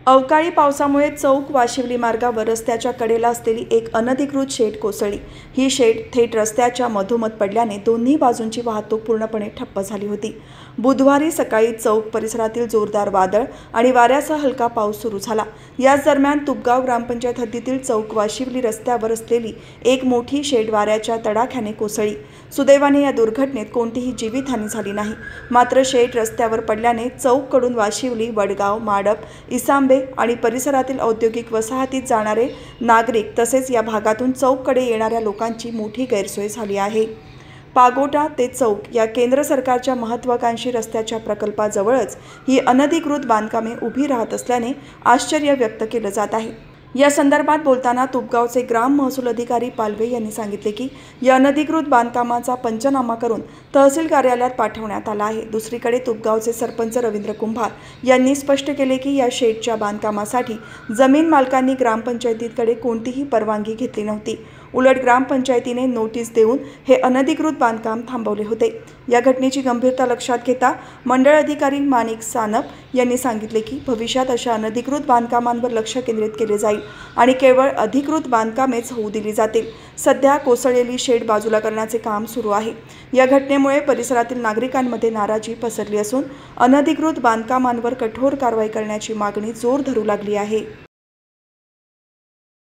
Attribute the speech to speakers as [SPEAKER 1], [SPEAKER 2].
[SPEAKER 1] अवकाळी पावसामुळे चौक वाशिवली मार्गावर रस्त्याच्या कडेला असलेली एक अनधिकृत शेड कोसळली। ही शेड थेट रस्त्याच्या मधोमध पडल्याने दोन्ही बाजूंची वाहतूक पूर्णपणे ठप्प झाली होती। बुधवारी सकाळी चौक परिसरातील जोरदार वादळ आणि वाऱ्यासह हलका पाऊस सुरू झाला। याच दरम्यान तुपगाव ग्रामपंचायत हद्दीतील चौक वाशिवली रस्त्यावर असलेली एक मोठी शेड वाऱ्याच्या तडाख्याने कोसळली। सुदैवाने या दुर्घटनेत कोणतीही जीवितहानी झाली नाही। मात्र शेड रस्त्यावर पडल्याने चौककडून वाशिवली, वडगाव, माडप, इसांबे आणि परिसरातील औद्योगिक वसाहतीत जाणारे नागरिक तसेच या भागातून चौककडे येणाऱ्या लोकांची मोठी गैरसोय झाली आहे। पागोटा ते चौक या केंद्र सरकारच्या महत्त्वाकांक्षी रस्त्याच्या प्रकल्पाजवळच ही अनधिकृत बांधकामे उभी राहत असल्याने आश्चर्य व्यक्त केलं जात आहे। या संदर्भात बोलताना तुपगावचे ग्राम महसूल अधिकारी पालवे यांनी सांगितले की या अनधिकृत बांधकामाचा पंचनामा करून तहसील कार्यालयात पाठवण्यात आला आहे। दुसरीकडे तुपगावचे सरपंच रवींद्र कुंभार यांनी स्पष्ट केले की या शेडच्या बांधकामासाठी जमीन मालकांनी ग्रामपंचायतीकडे कोणतीही परवानगी घेतली नव्हती। उलट ग्रामपंचायतीने नोटीस देऊन हे अनधिकृत बांधकाम थांबवले होते। या घटनेची गंभीरता लक्षात घेता मंडळ अधिकारी माणिक सानप यांनी सांगितले की भविष्यात अशा अनधिकृत बांधकामांवर लक्ष केंद्रित केले जाईल आणि केवळ अधिकृत बांधकामेच होऊ दिली जातील। सध्या कोसळलेली शेड बाजूला करण्याचे काम सुरू आहे। या घटनेमुळे परिसरातील नागरिकांमध्ये नाराजी पसरली असून अनधिकृत बांधकामांवर कठोर कारवाई करण्याची मागणी जोर धरू लागली आहे।